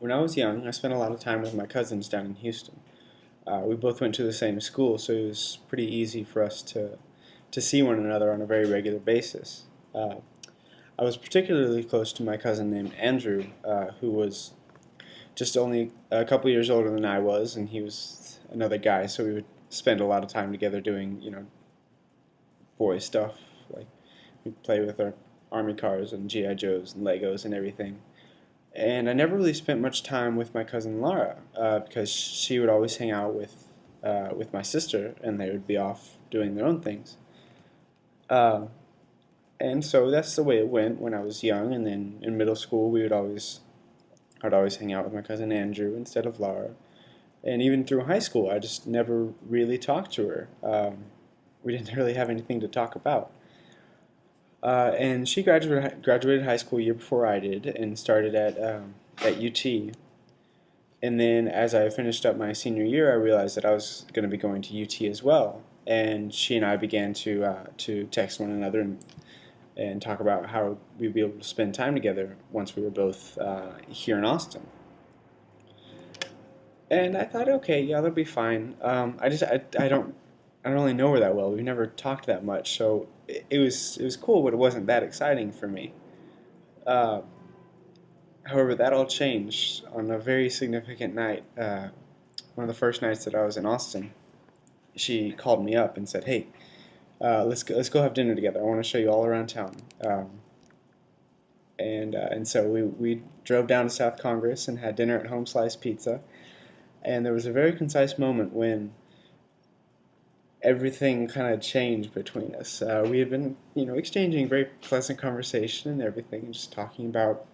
When I was young, I spent a lot of time with my cousins down in Houston. We both went to the same school, so it was pretty easy for us to see one another on a very regular basis. Uh, I was particularly close to my cousin named Andrew, who was just only a couple years older than I was, and he was another guy, so we would spend a lot of time together doing, boy stuff. Like we'd play with our army cars and GI Joes and Legos and everything. And I never really spent much time with my cousin Lara because she would always hang out with my sister, and they would be off doing their own things. Uh, and so that's the way it went when I was young. And then in middle school, I'd always hang out with my cousin Andrew instead of Lara. And even through high school, I just never really talked to her. We didn't really have anything to talk about. And she graduated high school a year before I did, and started at UT. And then as I finished up my senior year, I realized that I was going to be going to UT as well. And she and I began to text one another and talk about how we'd be able to spend time together once we were both here in Austin. And I thought, okay, yeah, that'll be fine. I don't really know her that well. We've never talked that much, so it was cool, but it wasn't that exciting for me. Uh, However, that all changed on a very significant night. One of the first nights that I was in Austin, she called me up and said, "Hey, let's go have dinner together. I want to show you all around town." And so we drove down to South Congress and had dinner at Home Slice Pizza. And there was a very concise moment when everything kind of changed between us. We had been, exchanging very pleasant conversation and everything, and just talking about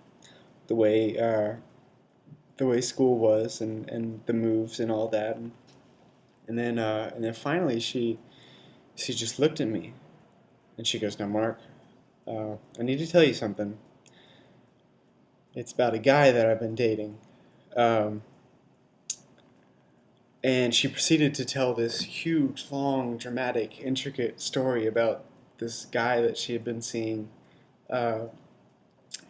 the way uh, the way school was and the moves and all that. And then finally she just looked at me and she goes, "Now, Mark, I need to tell you something. It's about a guy that I've been dating." Um, And she proceeded to tell this huge, long, dramatic, intricate story about this guy that she had been seeing. Uh,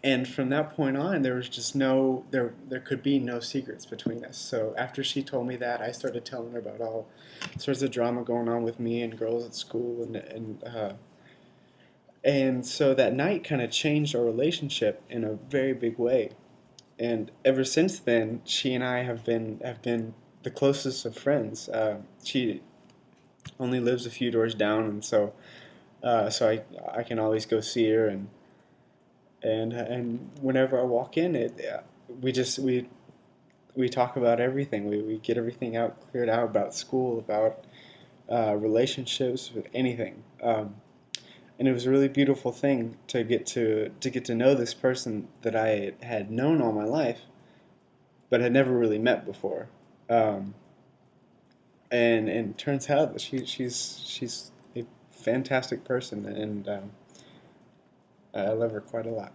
and from that point on, there was just there could be no secrets between us. So after she told me that, I started telling her about all sorts of drama going on with me and girls at school, and so that night kind of changed our relationship in a very big way. And ever since then, she and I have been the closest of friends. She only lives a few doors down, and so I can always go see her, and whenever I walk in, we just we talk about everything. We get everything out cleared out about school, about relationships, with anything. And it was a really beautiful thing to get to know this person that I had known all my life, but had never really met before. Um, and it turns out that she's a fantastic person, and I love her quite a lot.